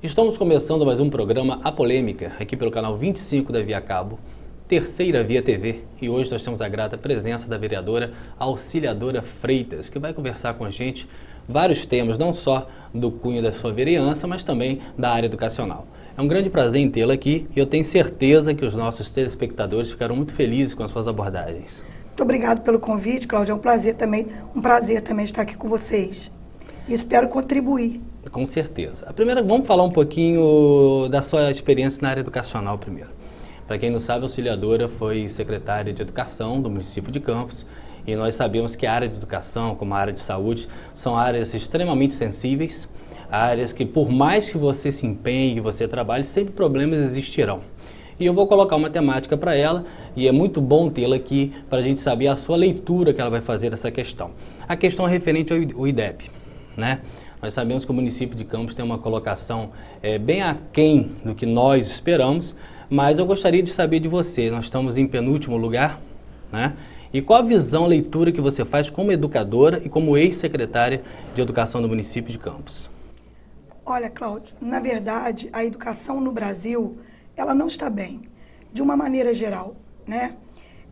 Estamos começando mais um programa A Polêmica, aqui pelo canal 25 da Via Cabo, Terceira Via TV. E hoje nós temos a grata presença da vereadora Auxiliadora Freitas, que vai conversar com a gente vários temas, não só do cunho da sua vereança, mas também da área educacional. É um grande prazer em tê-la aqui e eu tenho certeza que os nossos telespectadores ficaram muito felizes com as suas abordagens. Muito obrigado pelo convite, Cláudia. É um prazer também estar aqui com vocês. E espero contribuir. Com certeza. Vamos falar um pouquinho da sua experiência na área educacional primeiro. Para quem não sabe, a Auxiliadora foi secretária de Educação do município de Campos e nós sabemos que a área de educação, como a área de saúde, são áreas extremamente sensíveis, áreas que por mais que você se empenhe, que você trabalhe, sempre problemas existirão. E eu vou colocar uma temática para ela e é muito bom tê-la aqui para a gente saber a sua leitura que ela vai fazer dessa questão. A questão é referente ao IDEB, né? Nós sabemos que o município de Campos tem uma colocação bem aquém do que nós esperamos, mas eu gostaria de saber de você. Nós estamos em penúltimo lugar, né? E qual a visão, leitura que você faz como educadora e como ex-secretária de Educação do município de Campos? Olha, Cláudio, na verdade, a educação no Brasil, ela não está bem, de uma maneira geral, né?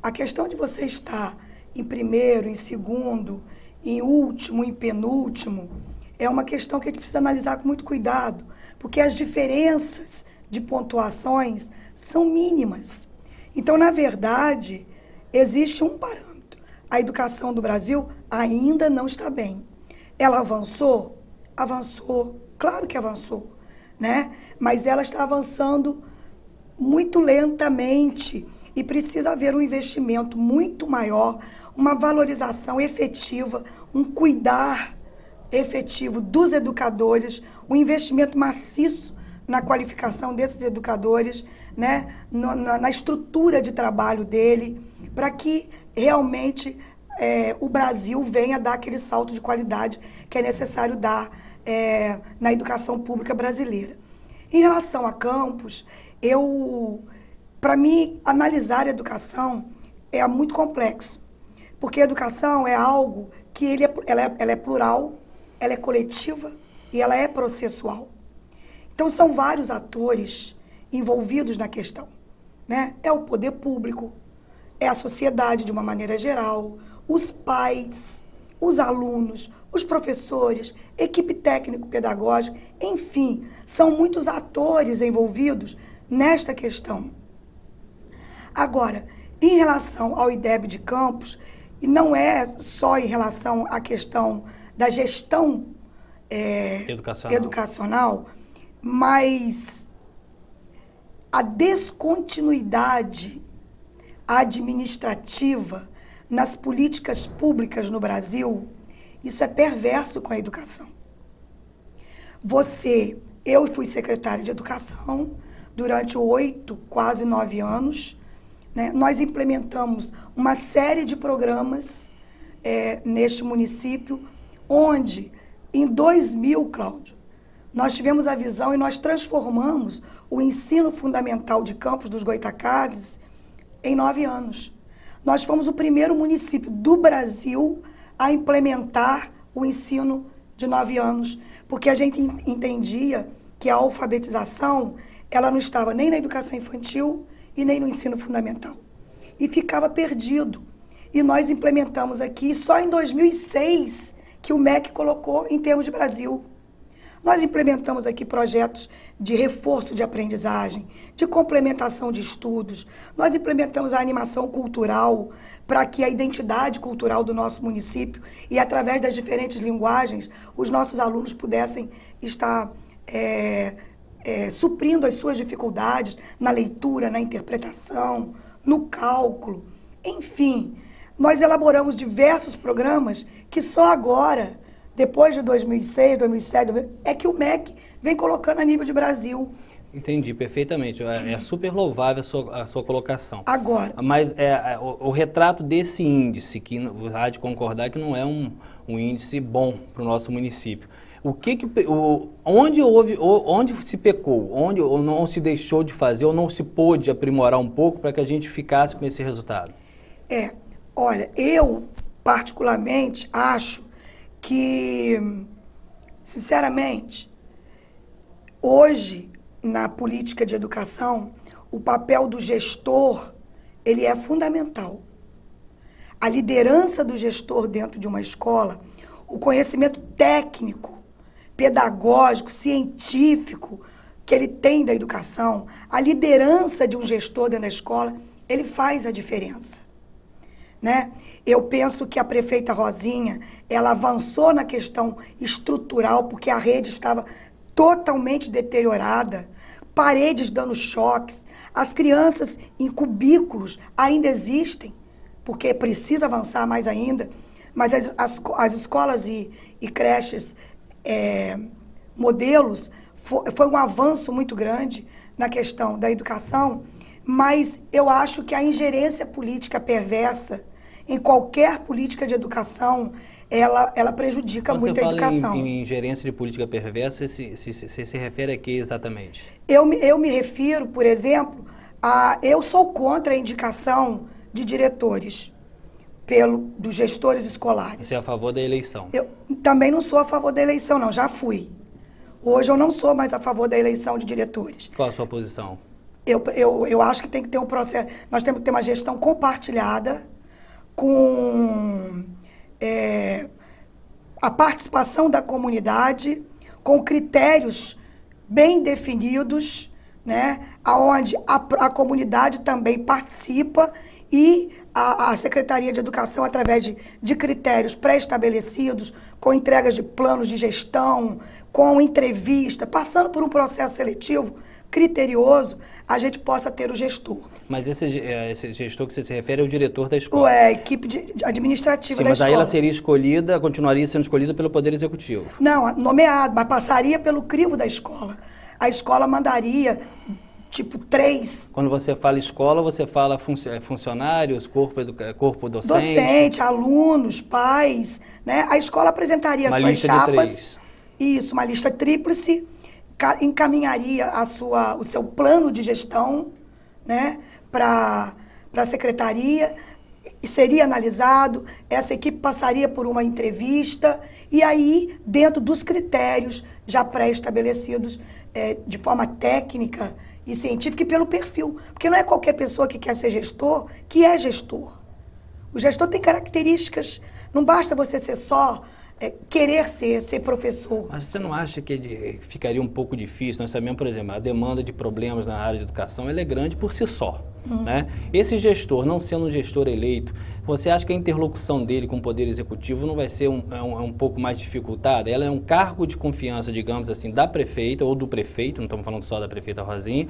A questão de você estar em primeiro, em segundo, em último, em penúltimo, é uma questão que a gente precisa analisar com muito cuidado, porque as diferenças de pontuações são mínimas. Então, na verdade, existe um parâmetro. A educação do Brasil ainda não está bem. Ela avançou? Avançou. Claro que avançou, né? Mas ela está avançando muito lentamente e precisa haver um investimento muito maior, uma valorização efetiva, um cuidar efetivo dos educadores, um investimento maciço na qualificação desses educadores, né, na estrutura de trabalho dele, para que realmente o Brasil venha dar aquele salto de qualidade que é necessário dar na educação pública brasileira. Em relação a Campos, para mim, analisar a educação é muito complexo, porque a educação é algo que ela é plural, ela é coletiva e ela é processual. Então, são vários atores envolvidos na questão, né? É o poder público, é a sociedade de uma maneira geral, os pais, os alunos, os professores, equipe técnico-pedagógica, enfim, são muitos atores envolvidos nesta questão. Agora, em relação ao IDEB de Campos, e não é só em relação à questão da gestão educacional, mas a descontinuidade administrativa nas políticas públicas no Brasil, isso é perverso com a educação. Eu fui secretária de Educação durante 8, quase 9 anos, né? Nós implementamos uma série de programas neste município, onde, em 2000, Cláudio, nós tivemos a visão e nós transformamos o ensino fundamental de Campos dos Goytacazes em 9 anos. Nós fomos o primeiro município do Brasil a implementar o ensino de 9 anos, porque a gente entendia que a alfabetização ela não estava nem na educação infantil e nem no ensino fundamental. E ficava perdido. E nós implementamos aqui só em 2006 que o MEC colocou em termos de Brasil. Nós implementamos aqui projetos de reforço de aprendizagem, de complementação de estudos. Nós implementamos a animação cultural para que a identidade cultural do nosso município e através das diferentes linguagens, os nossos alunos pudessem estar suprindo as suas dificuldades na leitura, na interpretação, no cálculo. Enfim, nós elaboramos diversos programas que só agora, depois de 2006, 2007, é que o MEC vem colocando a nível de Brasil. Entendi, perfeitamente. É super louvável a sua colocação. Agora. Mas o retrato desse índice, que há de concordar que não é um índice bom para o nosso município. Onde se pecou, onde ou não se deixou de fazer, ou não se pôde aprimorar um pouco para que a gente ficasse com esse resultado? Olha, eu particularmente acho que, sinceramente, Hoje, na política de educação, o papel do gestor, ele é fundamental. A liderança do gestor dentro de uma escola, o conhecimento técnico, pedagógico, científico que ele tem da educação, a liderança de um gestor dentro da escola, ele faz a diferença, né? Eu penso que a prefeita Rosinha, ela avançou na questão estrutural, porque a rede estava totalmente deteriorada, paredes dando choques, as crianças em cubículos ainda existem, porque precisa avançar mais ainda, mas as escolas e creches modelos foi um avanço muito grande na questão da educação, mas eu acho que a ingerência política perversa em qualquer política de educação, ela prejudica muito a educação. Quando você fala em ingerência de política perversa, você se refere a que exatamente? Eu me refiro, por exemplo, eu sou contra a indicação de diretores dos gestores escolares. Você é a favor da eleição? Eu também não sou a favor da eleição, não, já fui. Hoje eu não sou mais a favor da eleição de diretores. Qual a sua posição? Eu acho que tem que ter um processo, nós temos que ter uma gestão compartilhada com a participação da comunidade, com critérios bem definidos, né, onde a comunidade também participa e a Secretaria de Educação, através de critérios pré-estabelecidos, com entregas de planos de gestão, com entrevista, passando por um processo seletivo criterioso, a gente possa ter o gestor. Mas esse gestor que você se refere é o diretor da escola? É a equipe administrativa da escola. Mas aí ela seria escolhida, continuaria sendo escolhida pelo Poder Executivo? Não, nomeado, mas passaria pelo crivo da escola. A escola mandaria, tipo, 3. Quando você fala escola, você fala funcionários, corpo docente? Docente, alunos, pais, né? A escola apresentaria uma suas lista chapas. De 3. Isso, uma lista tríplice, encaminharia o seu plano de gestão, né, para a secretaria, seria analisado, essa equipe passaria por uma entrevista, e aí, dentro dos critérios já pré-estabelecidos, de forma técnica e científica e pelo perfil. Porque não é qualquer pessoa que quer ser gestor que é gestor. O gestor tem características, não basta você ser só... querer ser professor. Mas você não acha que ficaria um pouco difícil? Nós sabemos, por exemplo, a demanda de problemas na área de educação ela é grande por si só. Né? Esse gestor, não sendo um gestor eleito, você acha que a interlocução dele com o Poder Executivo não vai ser um pouco mais dificultada? Ela é um cargo de confiança, digamos assim, da prefeita ou do prefeito, não estamos falando só da prefeita Rosinha,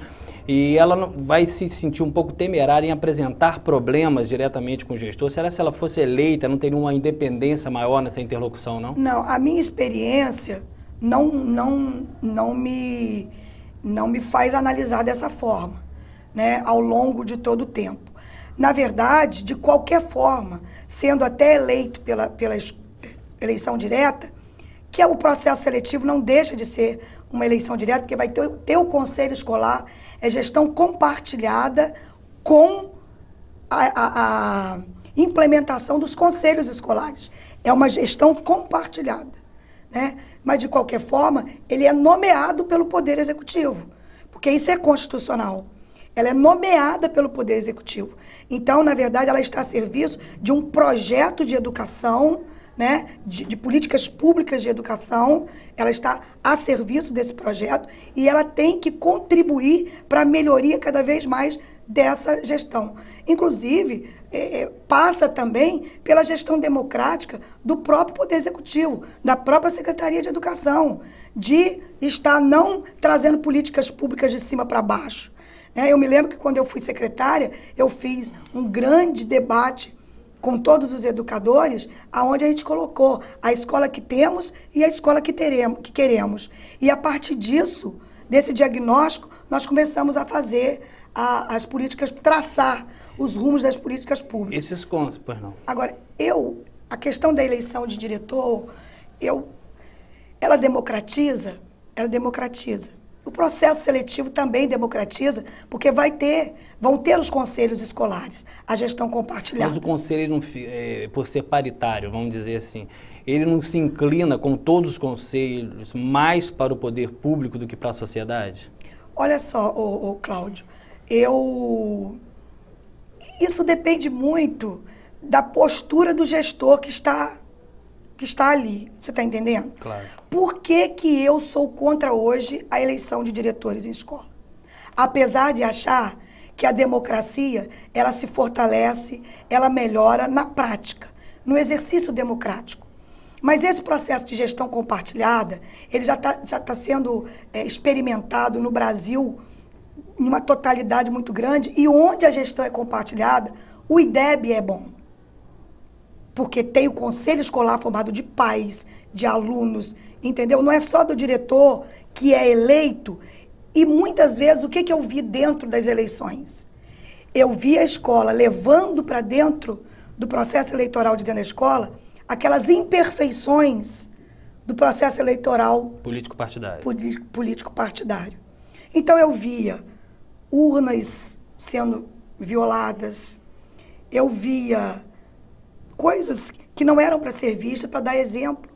e ela não vai se sentir um pouco temerária em apresentar problemas diretamente com o gestor? Será que se ela fosse eleita não teria uma independência maior nessa interlocução, não? Não, a minha experiência não me faz analisar dessa forma, né, ao longo de todo o tempo. Na verdade, de qualquer forma, sendo até eleito pela eleição direta, que o processo seletivo não deixa de ser uma eleição direta, porque vai ter o conselho escolar, é gestão compartilhada com a implementação dos conselhos escolares. É uma gestão compartilhada, né? Mas, de qualquer forma, ele é nomeado pelo Poder Executivo, porque isso é constitucional. Ela é nomeada pelo Poder Executivo. Então, na verdade, ela está a serviço de um projeto de educação, né, de políticas públicas de educação. Ela está a serviço desse projeto e ela tem que contribuir para a melhoria cada vez mais dessa gestão. Inclusive, passa também pela gestão democrática do próprio Poder Executivo, da própria Secretaria de Educação, de estar não trazendo políticas públicas de cima para baixo. Eu me lembro que quando eu fui secretária, eu fiz um grande debate com todos os educadores, aonde a gente colocou a escola que temos e a escola que queremos. E a partir disso, desse diagnóstico, nós começamos a fazer as políticas, traçar os rumos das políticas públicas. Esses contos, pois não. Agora, a questão da eleição de diretor, ela democratiza. O processo seletivo também democratiza, porque vão ter os conselhos escolares, a gestão compartilhada. Mas o conselho, por ser paritário, vamos dizer assim, ele não se inclina, com todos os conselhos, mais para o poder público do que para a sociedade? Olha só, Cláudio, isso depende muito da postura do gestor que está ali. Você está entendendo? Claro. Por que que eu sou contra hoje a eleição de diretores em escola? Apesar de achar que a democracia, ela se fortalece, ela melhora na prática, no exercício democrático. Mas esse processo de gestão compartilhada, ele já tá sendo experimentado no Brasil em uma totalidade muito grande, e onde a gestão é compartilhada, o IDEB é bom. Porque tem o conselho escolar formado de pais, de alunos, entendeu? Não é só do diretor que é eleito. E muitas vezes, o que eu vi dentro das eleições? Eu vi a escola levando para dentro do processo eleitoral de dentro da escola aquelas imperfeições do processo eleitoral político-partidário. Político-partidário. Então eu via urnas sendo violadas, eu via coisas que não eram para ser vistas, para dar exemplo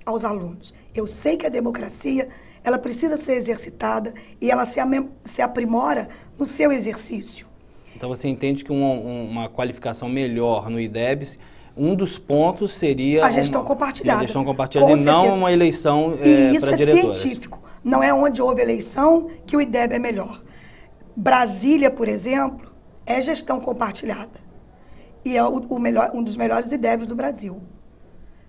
aos alunos. Eu sei que a democracia, ela precisa ser exercitada e ela se aprimora no seu exercício. Então você entende que uma qualificação melhor no IDEB, um dos pontos seria a gestão compartilhada. A gestão compartilhada e não uma eleição para diretoras. E isso é científico. Não é onde houve eleição que o IDEB é melhor. Brasília, por exemplo, é gestão compartilhada. E é um dos melhores IDEBs do Brasil.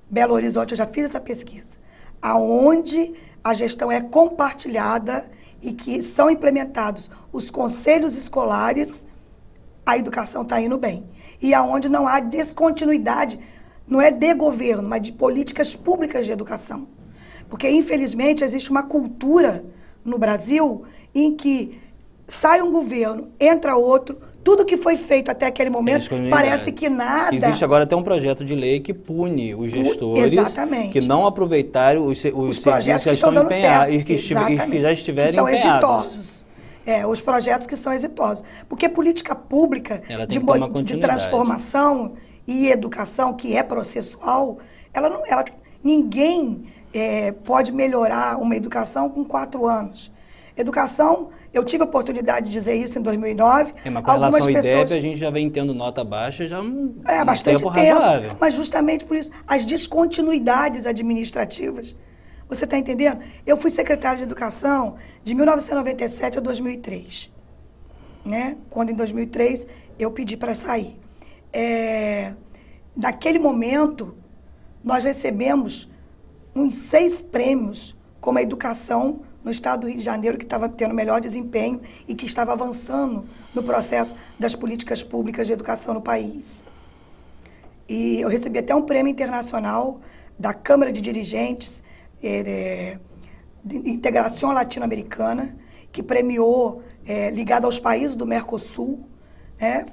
Belo Horizonte, eu já fiz essa pesquisa. Aonde a gestão é compartilhada e que são implementados os conselhos escolares, a educação está indo bem. E aonde não há descontinuidade, não é de governo, mas de políticas públicas de educação. Porque, infelizmente, existe uma cultura no Brasil em que sai um governo, entra outro, tudo que foi feito até aquele momento parece que nada... Existe agora até um projeto de lei que pune os gestores que não aproveitaram os projetos que estão dando certo e que já estiverem que são empenhados. Exitosos. Os projetos que são exitosos. Porque política pública de transformação e educação, que é processual, ninguém pode melhorar uma educação com 4 anos. Educação, eu tive a oportunidade de dizer isso em 2009. Mas com relação ao IDEB, a gente já vem tendo nota baixa já há bastante tempo. Razoável. Mas justamente por isso, as descontinuidades administrativas. Você está entendendo? Eu fui secretária de Educação de 1997 a 2003. Né? Quando, em 2003, eu pedi para sair. Naquele momento, nós recebemos uns 6 prêmios como a educação no estado do Rio de Janeiro, que estava tendo melhor desempenho e que estava avançando no processo das políticas públicas de educação no país. E eu recebi até um prêmio internacional da Câmara de Dirigentes de Integração Latino-Americana, que premiou, ligado aos países do Mercosul.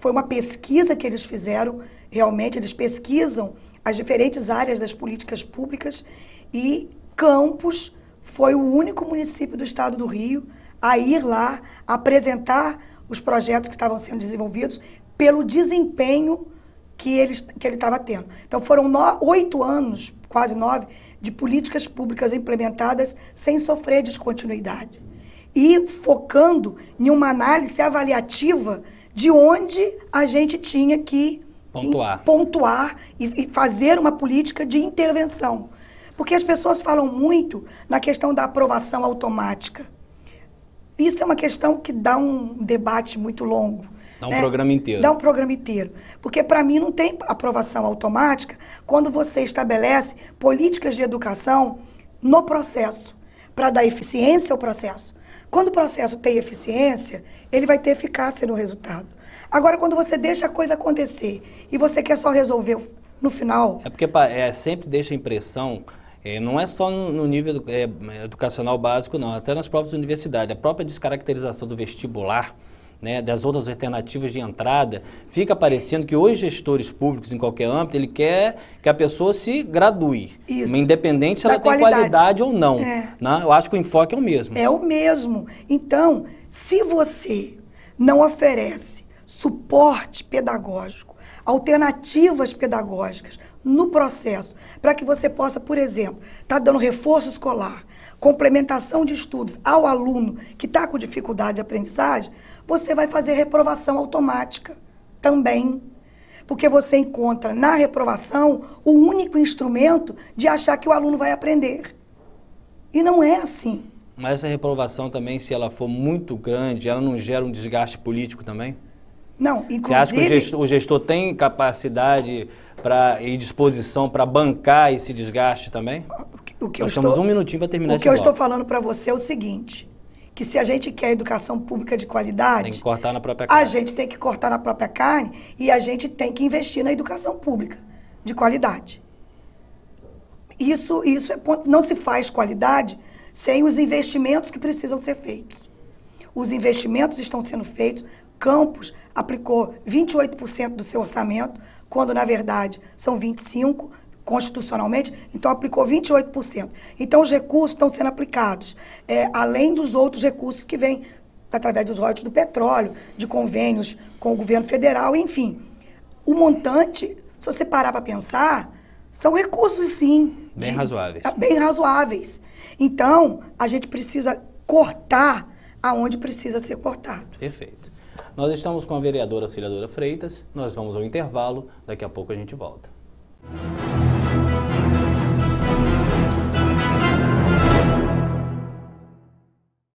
Foi uma pesquisa que eles fizeram, realmente, eles pesquisam as diferentes áreas das políticas públicas, e Campos foi o único município do estado do Rio a ir lá apresentar os projetos que estavam sendo desenvolvidos pelo desempenho que ele estava tendo. Então foram 8 anos, quase 9, de políticas públicas implementadas sem sofrer descontinuidade. E focando em uma análise avaliativa de onde a gente tinha que pontuar e fazer uma política de intervenção. Porque as pessoas falam muito na questão da aprovação automática. Isso é uma questão que dá um debate muito longo. Dá um programa inteiro. Dá um programa inteiro. Porque, para mim, não tem aprovação automática quando você estabelece políticas de educação no processo, para dar eficiência ao processo. Quando o processo tem eficiência, ele vai ter eficácia no resultado. Agora, quando você deixa a coisa acontecer e você quer só resolver no final... É porque sempre deixa a impressão... não é só no nível educacional básico, não, até nas próprias universidades. A própria descaracterização do vestibular, né, das outras alternativas de entrada, fica parecendo que os gestores públicos, em qualquer âmbito, ele quer que a pessoa se gradue, independente se ela tem qualidade ou não. Né? Eu acho que o enfoque é o mesmo. É o mesmo. Então, se você não oferece suporte pedagógico, alternativas pedagógicas no processo, para que você possa, por exemplo, estar dando reforço escolar, complementação de estudos ao aluno que está com dificuldade de aprendizagem, você vai fazer reprovação automática também. Porque você encontra na reprovação o único instrumento de achar que o aluno vai aprender. E não é assim. Mas essa reprovação também, se ela for muito grande, ela não gera um desgaste político também? Não, inclusive... Você acha que o gestor tem capacidade e disposição para bancar esse desgaste também? Nós temos um minutinho para terminar esse bloco. O que eu estou falando para você é o seguinte, que se a gente quer educação pública de qualidade... Tem que cortar na própria carne. A gente tem que cortar na própria carne e a gente tem que investir na educação pública de qualidade. Isso não se faz qualidade sem os investimentos que precisam ser feitos. Os investimentos estão sendo feitos. Campos aplicou 28% do seu orçamento, quando, na verdade, são 25% constitucionalmente, então aplicou 28%. Então, os recursos estão sendo aplicados, além dos outros recursos que vêm através dos royalties do petróleo, de convênios com o governo federal, enfim. O montante, se você parar para pensar, são recursos, sim. Bem razoáveis. Bem razoáveis. Então, a gente precisa cortar aonde precisa ser cortado. Perfeito. Nós estamos com a vereadora Auxiliadora Freitas, nós vamos ao intervalo, daqui a pouco a gente volta.